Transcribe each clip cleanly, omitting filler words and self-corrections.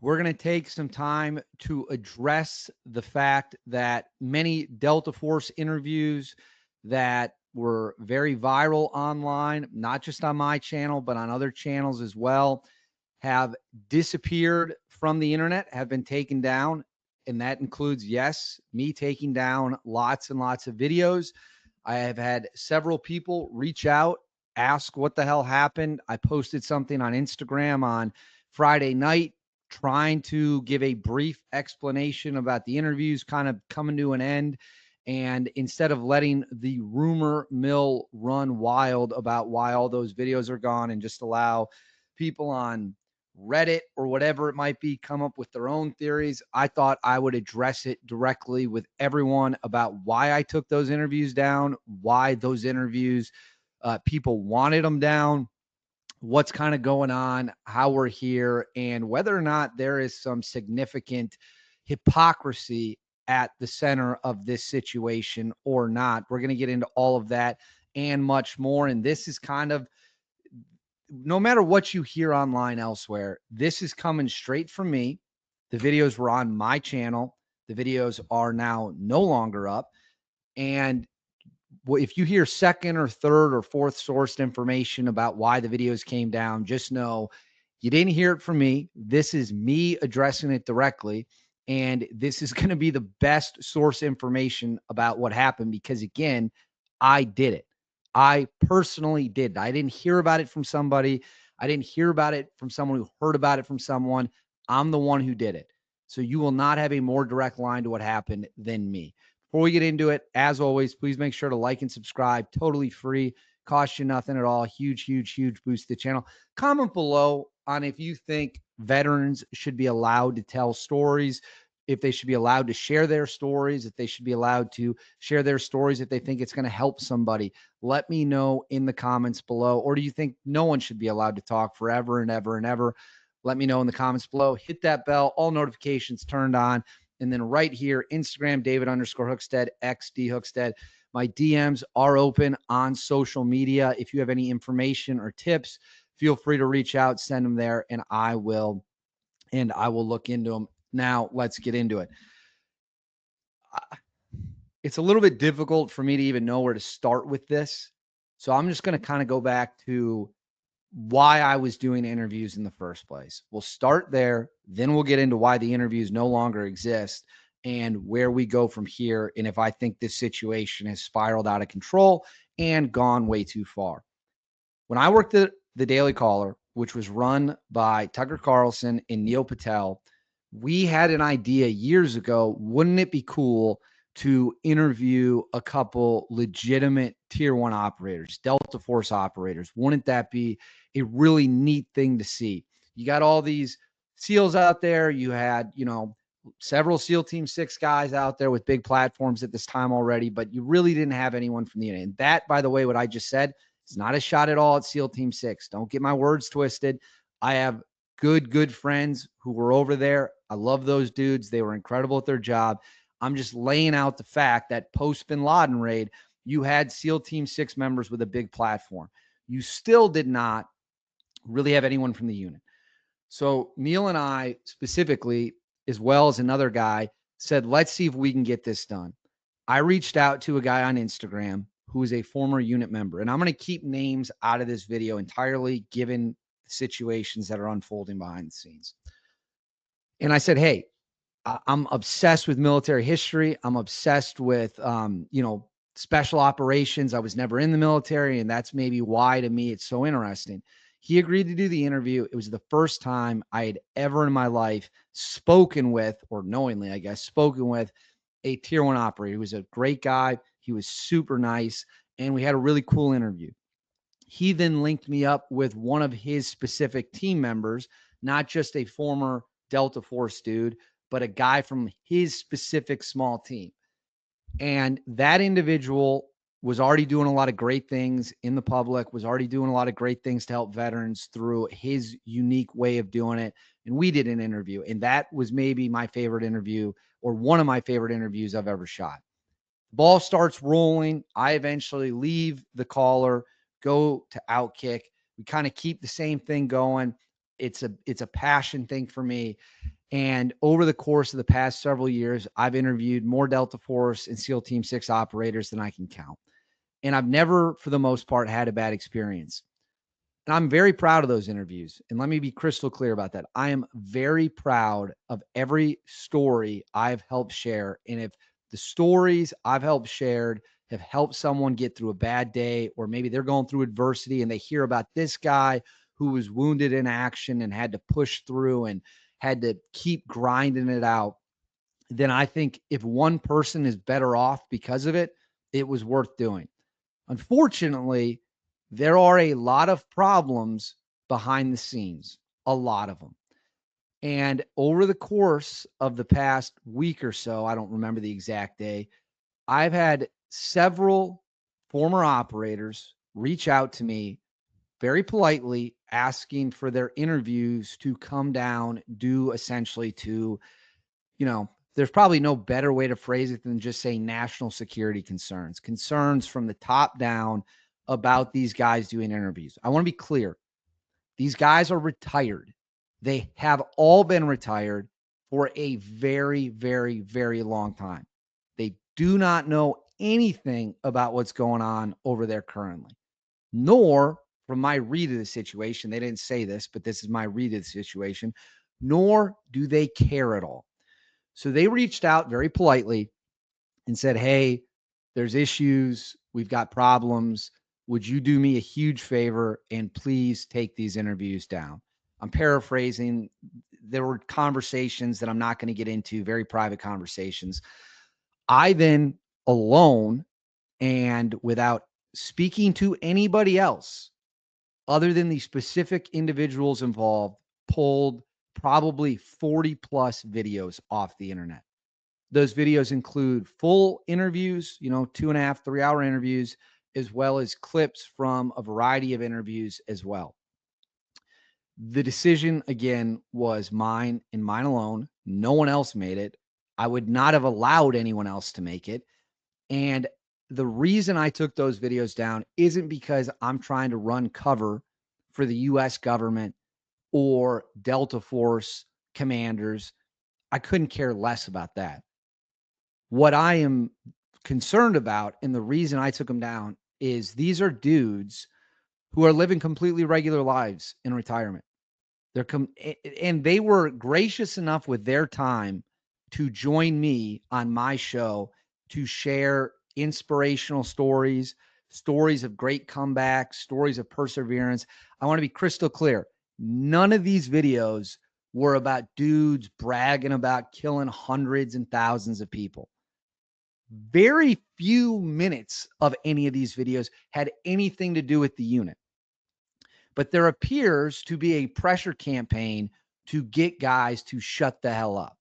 We're going to take some time to address the fact that many Delta Force interviews that were very viral online, not just on my channel, but on other channels as well, have disappeared from the internet, have been taken down. And that includes, yes, me taking down lots and lots of videos. I have had several people reach out, ask what the hell happened. I posted something on Instagram on Friday night trying to give a brief explanation about the interviews kind of coming to an end. And instead of letting the rumor mill run wild about why all those videos are gone and just allow people on Reddit or whatever it might be come up with their own theories, I thought I would address it directly with everyone about why I took those interviews down, why those interviews, people wanted them down, what's kind of going on, how we're here, and whether or not there is some significant hypocrisy at the center of this situation or not. We're going to get into all of that and much more. And this is kind of, no matter what you hear online elsewhere, this is coming straight from me. The videos were on my channel. The videos are now no longer up. And if you hear second or third or fourth sourced information about why the videos came down, just know you didn't hear it from me. This is me addressing it directly. And this is going to be the best source information about what happened because, again, I did it. I personally did. I didn't hear about it from somebody. I didn't hear about it from someone who heard about it from someone. I'm the one who did it. So you will not have a more direct line to what happened than me. Before we get into it, as always, please make sure to like and subscribe. Totally free. Cost you nothing at all. Huge, huge, huge boost to the channel. Comment below on if you think veterans should be allowed to tell stories, if they should be allowed to share their stories, if they should be allowed to share their stories, if they think it's going to help somebody. Let me know in the comments below. Or do you think no one should be allowed to talk forever and ever and ever? Let me know in the comments below. Hit that bell, all notifications turned on. And then right here, Instagram, David_Hookstead, XD Hookstead. My DMs are open on social media. If you have any information or tips, feel free to reach out, send them there, and I will look into them. Now, let's get into it. It's a little bit difficult for me to even know where to start with this. So I'm just going to kind of go back to why I was doing interviews in the first place. We'll start there. Then we'll get into why the interviews no longer exist and where we go from here. And if I think this situation has spiraled out of control and gone way too far. When I worked at the Daily Caller, which was run by Tucker Carlson and Neil Patel, we had an idea years ago. Wouldn't it be cool to interview a couple legitimate tier 1 operators, Delta Force operators? Wouldn't that be a really neat thing to see? You got all these SEALs out there. You had, several SEAL Team 6 guys out there with big platforms at this time already, but you really didn't have anyone from the unit. And that, by the way, what I just said is not a shot at all at SEAL Team 6. Don't get my words twisted. I have good friends who were over there. I love those dudes. They were incredible at their job. I'm just laying out the fact that post Bin Laden raid, you had SEAL Team 6 members with a big platform. You still did not really have anyone from the unit. So Neil and I specifically, as well as another guy, said, let's see if we can get this done. I reached out to a guy on Instagram who is a former unit member, and I'm going to keep names out of this video entirely given the situations that are unfolding behind the scenes. And I said, hey, I'm obsessed with military history. I'm obsessed with, special operations. I was never in the military, and that's maybe why to me it's so interesting. He agreed to do the interview. It was the first time I had ever in my life spoken with, or knowingly, I guess, spoken with a tier 1 operator. He was a great guy. He was super nice, and we had a really cool interview. He then linked me up with one of his specific team members, not just a former Delta Force dude, but a guy from his specific small team. And that individual was already doing a lot of great things in the public, was already doing a lot of great things to help veterans through his unique way of doing it. And we did an interview, and that was maybe my favorite interview, or one of my favorite interviews I've ever shot. The ball starts rolling. I eventually leave the caller, go to Outkick. We kind of keep the same thing going. it's a passion thing for me. And over the course of the past several years, I've interviewed more Delta Force and SEAL Team 6 operators than I can count. And I've never, for the most part, had a bad experience. And I'm very proud of those interviews. And let me be crystal clear about that. I am very proud of every story I've helped share. And if the stories I've helped shared have helped someone get through a bad day, or maybe they're going through adversity and they hear about this guy who was wounded in action and had to push through and had to keep grinding it out, then I think if one person is better off because of it, it was worth doing. Unfortunately, there are a lot of problems behind the scenes, a lot of them. And over the course of the past week or so, I don't remember the exact day, I've had several former operators reach out to me very politely asking for their interviews to come down due essentially to, there's probably no better way to phrase it than just say national security concerns from the top down about these guys doing interviews. I want to be clear. These guys are retired. They have all been retired for a very, very, very long time. They do not know anything about what's going on over there currently, nor from my read of the situation, they didn't say this, but this is my read of the situation, nor do they care at all. So they reached out very politely and said, hey, there's issues. We've got problems. Would you do me a huge favor and please take these interviews down? I'm paraphrasing. There were conversations that I'm not going to get into, very private conversations. I then, alone and without speaking to anybody else other than the specific individuals involved, pulled probably 40 plus videos off the internet. Those videos include full interviews, 2.5, 3 hour interviews, as well as clips from a variety of interviews as well. The decision, again, was mine and mine alone. No one else made it. I would not have allowed anyone else to make it. And the reason I took those videos down isn't because I'm trying to run cover for the US government or Delta Force commanders. I couldn't care less about that. What I am concerned about, and the reason I took them down, is these are dudes who are living completely regular lives in retirement. And they were gracious enough with their time to join me on my show to share inspirational stories, stories of great comebacks, stories of perseverance. I want to be crystal clear. None of these videos were about dudes bragging about killing hundreds and thousands of people. Very few minutes of any of these videos had anything to do with the unit. But there appears to be a pressure campaign to get guys to shut the hell up.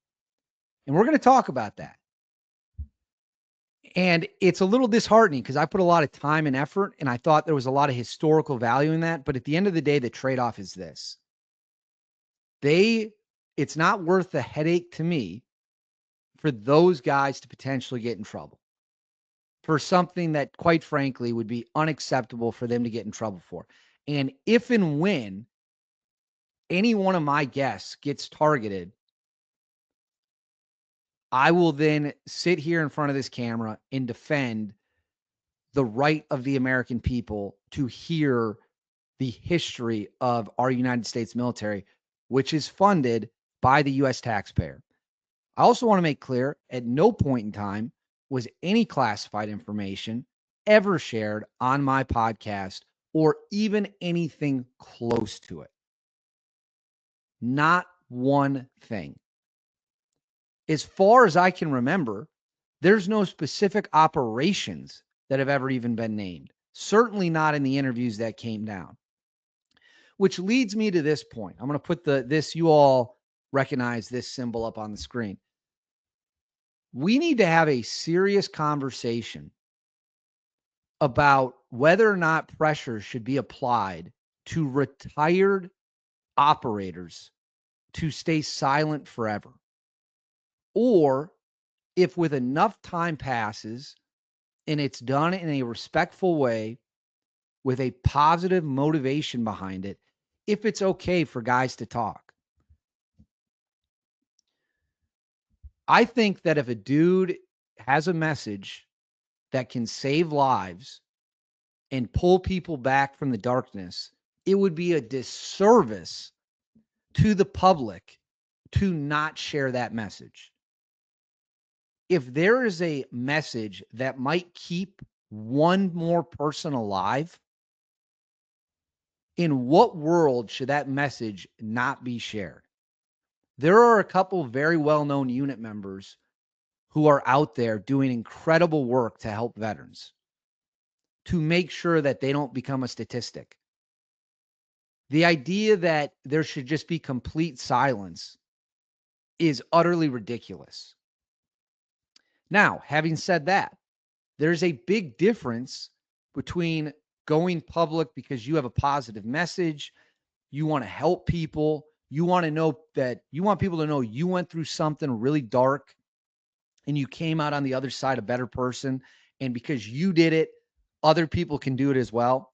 And we're going to talk about that. And it's a little disheartening because I put a lot of time and effort, and I thought there was a lot of historical value in that. But at the end of the day, the trade-off is this. It's not worth the headache to me for those guys to potentially get in trouble for something that, quite frankly, would be unacceptable for them to get in trouble for. And if and when any one of my guests gets targeted, I will then sit here in front of this camera and defend the right of the American people to hear the history of our United States military, which is funded by the U.S. taxpayer. I also want to make clear, at no point in time was any classified information ever shared on my podcast or even anything close to it. Not one thing. As far as I can remember, there's no specific operations that have ever even been named. Certainly not in the interviews that came down. Which leads me to this point. I'm going to put this, you all recognize this symbol up on the screen. We need to have a serious conversation about whether or not pressure should be applied to retired operators to stay silent forever. Or if with enough time passes and it's done in a respectful way with a positive motivation behind it, if it's okay for guys to talk. I think that if a dude has a message that can save lives and pull people back from the darkness, it would be a disservice to the public to not share that message. If there is a message that might keep one more person alive, in what world should that message not be shared? There are a couple very well-known unit members who are out there doing incredible work to help veterans, to make sure that they don't become a statistic. The idea that there should just be complete silence is utterly ridiculous. Now, having said that, there's a big difference between going public because you have a positive message, you want to help people, you want to know that you want people to know you went through something really dark and you came out on the other side a better person. And because you did it, other people can do it as well.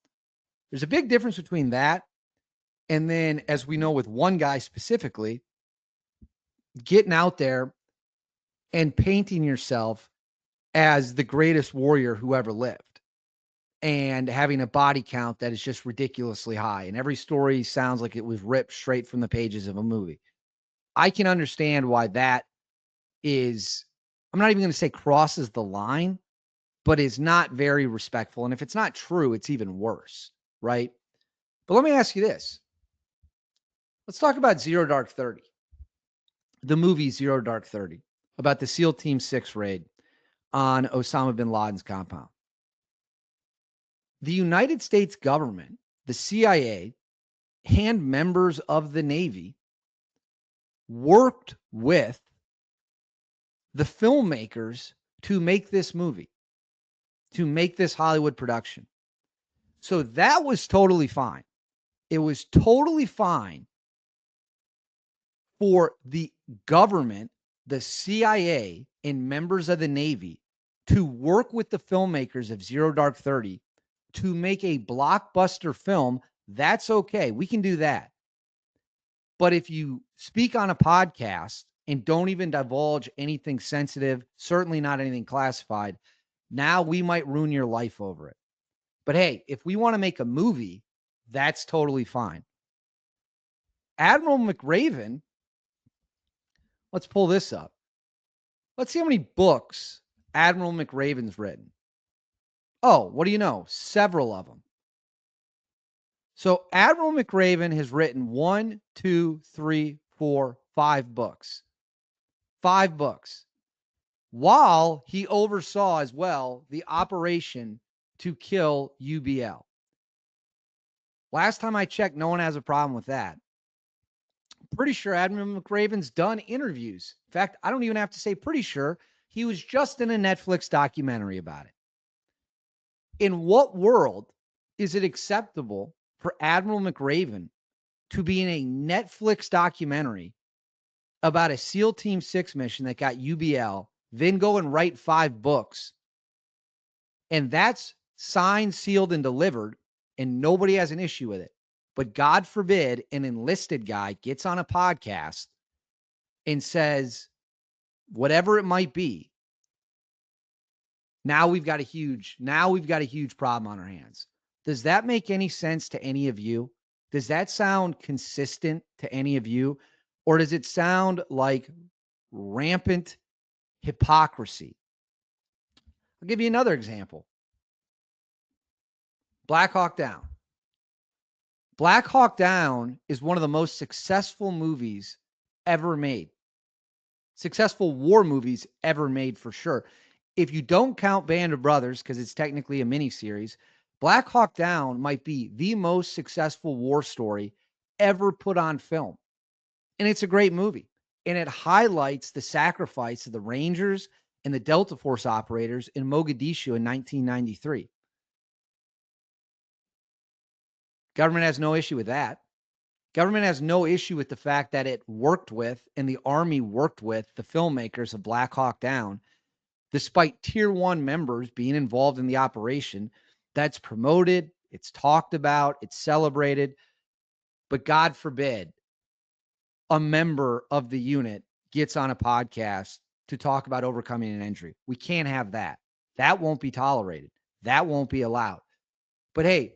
There's a big difference between that. And then, as we know with one guy specifically, getting out there and painting yourself as the greatest warrior who ever lived and having a body count that is just ridiculously high. And every story sounds like it was ripped straight from the pages of a movie. I can understand why that is, I'm not even going to say crosses the line, but is not very respectful. And if it's not true, it's even worse, right? But let me ask you this. Let's talk about Zero Dark 30, the movie Zero Dark 30, about the SEAL Team 6 raid on Osama bin Laden's compound. The United States government, the CIA, and members of the Navy worked with the filmmakers to make this movie, to make this Hollywood production. So that was totally fine. It was totally fine for the government, the CIA, and members of the Navy to work with the filmmakers of Zero Dark 30 to make a blockbuster film. That's okay. We can do that. But if you speak on a podcast and don't even divulge anything sensitive, certainly not anything classified, now we might ruin your life over it. But hey, if we want to make a movie, that's totally fine. Admiral McRaven, let's pull this up. Let's see how many books Admiral McRaven's written. Oh, what do you know? Several of them. So Admiral McRaven has written 1, 2, 3, 4, 5 books. 5 books. While he oversaw as well the operation to kill UBL. Last time I checked, no one has a problem with that. Pretty sure Admiral McRaven's done interviews. In fact, I don't even have to say pretty sure. He was just in a Netflix documentary about it. In what world is it acceptable for Admiral McRaven to be in a Netflix documentary about a SEAL Team 6 mission that got UBL, then go and write 5 books, and that's signed, sealed, and delivered, and nobody has an issue with it? But God forbid an enlisted guy gets on a podcast and says whatever it might be. Now we've got a huge problem on our hands. Does that make any sense to any of you? Does that sound consistent to any of you? Or does it sound like rampant hypocrisy? I'll give you another example. Black Hawk Down. Black Hawk Down is one of the most successful movies ever made. Successful war movies ever made, for sure. If you don't count Band of Brothers, because it's technically a miniseries, Black Hawk Down might be the most successful war story ever put on film. And it's a great movie. And it highlights the sacrifice of the Rangers and the Delta Force operators in Mogadishu in 1993. Government has no issue with that. Government has no issue with the fact that it worked with, and the Army worked with, the filmmakers of Black Hawk Down, despite Tier 1 members being involved in the operation. That's promoted, it's talked about, it's celebrated. but God forbid a member of the unit gets on a podcast to talk about overcoming an injury. We can't have that. That won't be tolerated. That won't be allowed. But hey,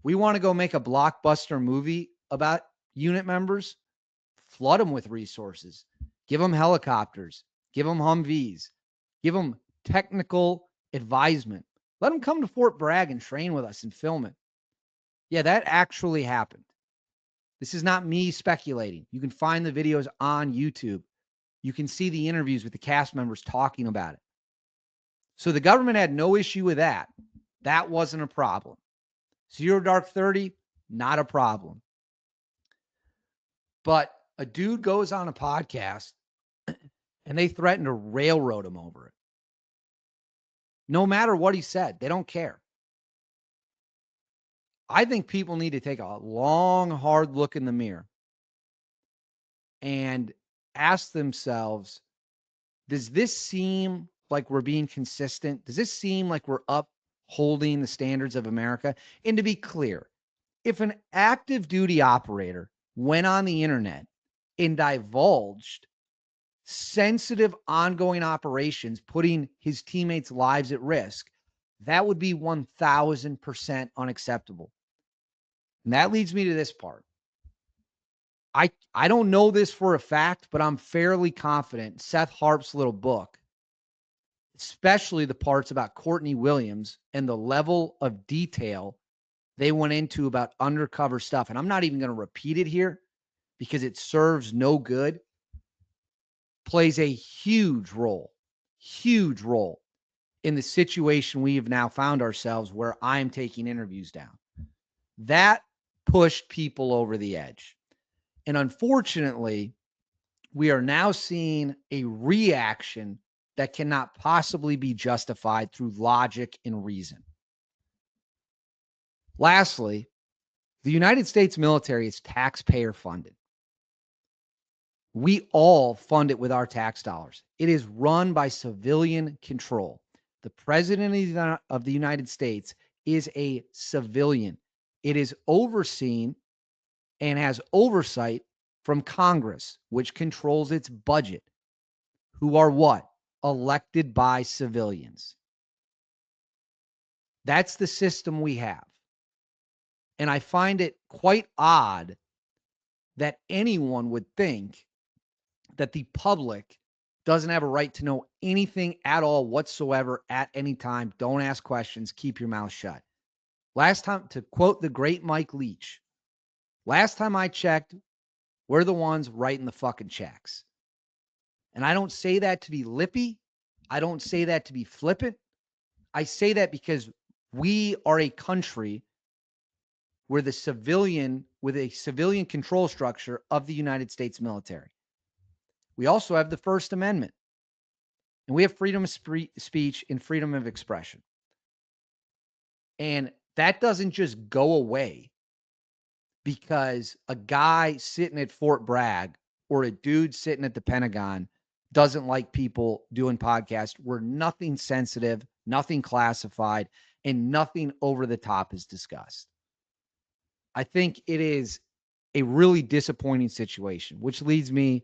we want to go make a blockbuster movie about unit members, flood them with resources, give them helicopters, give them Humvees, give them technical advisement. Let them come to Fort Bragg and train with us and film it. Yeah, that actually happened. This is not me speculating. You can find the videos on YouTube. You can see the interviews with the cast members talking about it. So the government had no issue with that. That wasn't a problem. Zero Dark 30, not a problem. But a dude goes on a podcast and they threaten to railroad him over it. No matter what he said, they don't care. I think people need to take a long, hard look in the mirror and ask themselves, does this seem like we're being consistent? Does this seem like we're upholding the standards of America? And to be clear, if an active duty operator went on the internet and divulged sensitive ongoing operations, putting his teammates' lives at risk, that would be 1000% unacceptable. And that leads me to this part. I don't know this for a fact, but I'm fairly confident Seth Harp's little book, especially the parts about Courtney Williams and the level of detail they went into about undercover stuff. And I'm not even going to repeat it here because it serves no good, plays a huge role in the situation we have now found ourselves where I'm taking interviews down. That pushed people over the edge. And unfortunately, we are now seeing a reaction that cannot possibly be justified through logic and reason. Lastly, the United States military is taxpayer funded. We all fund it with our tax dollars. It is run by civilian control. The president of the United States is a civilian. It is overseen and has oversight from Congress, which controls its budget, who are what? Elected by civilians. That's the system we have. And I find it quite odd that anyone would think that the public doesn't have a right to know anything at all whatsoever at any time. Don't ask questions. Keep your mouth shut. Last time, to quote the great Mike Leach, last time I checked, we're the ones writing the fucking checks. And I don't say that to be lippy. I don't say that to be flippant. I say that because we are a country where with a civilian control structure of the United States military. We also have the First Amendment, and we have freedom of speech and freedom of expression. And that doesn't just go away because a guy sitting at Fort Bragg or a dude sitting at the Pentagon doesn't like people doing podcasts where nothing sensitive, nothing classified, and nothing over the top is discussed. I think it is a really disappointing situation, which leads me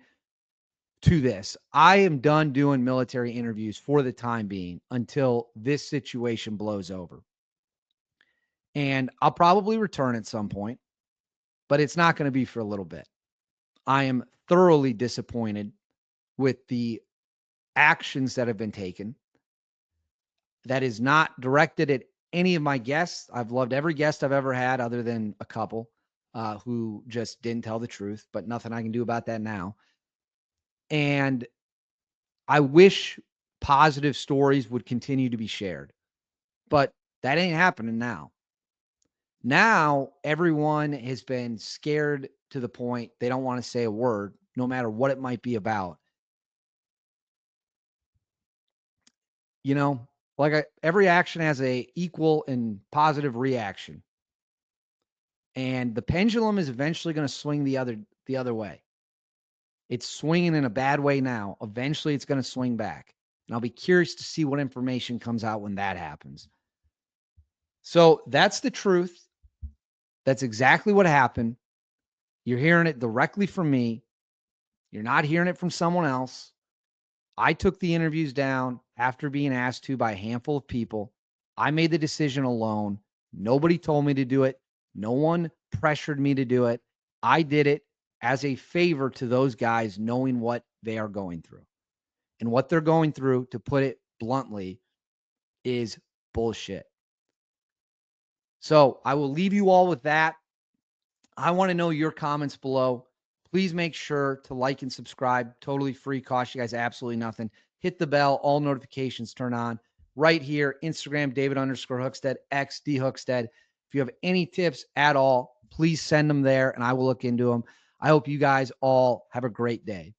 to this. I am done doing military interviews for the time being until this situation blows over. And I'll probably return at some point, but it's not going to be for a little bit. I am thoroughly disappointed with the actions that have been taken. That is not directed at any of my guests. I've loved every guest I've ever had other than a couple who just didn't tell the truth, but nothing I can do about that now. And I wish positive stories would continue to be shared, but that ain't happening now. Now, everyone has been scared to the point they don't want to say a word, no matter what it might be about. You know, like every action has a equal and positive reaction. And the pendulum is eventually going to swing the other way. It's swinging in a bad way now. Eventually, it's going to swing back. And I'll be curious to see what information comes out when that happens. So that's the truth. That's exactly what happened. You're hearing it directly from me. You're not hearing it from someone else. I took the interviews down after being asked to by a handful of people. I made the decision alone. Nobody told me to do it. No one pressured me to do it. I did it as a favor to those guys, knowing what they are going through. And what they're going through, to put it bluntly, is bullshit. So I will leave you all with that. I want to know your comments below. Please make sure to like and subscribe. Totally free. Cost you guys absolutely nothing. Hit the bell. All notifications turn on. Right here, Instagram, David_Hookstead, X D Hookstead. If you have any tips at all, please send them there and I will look into them. I hope you guys all have a great day.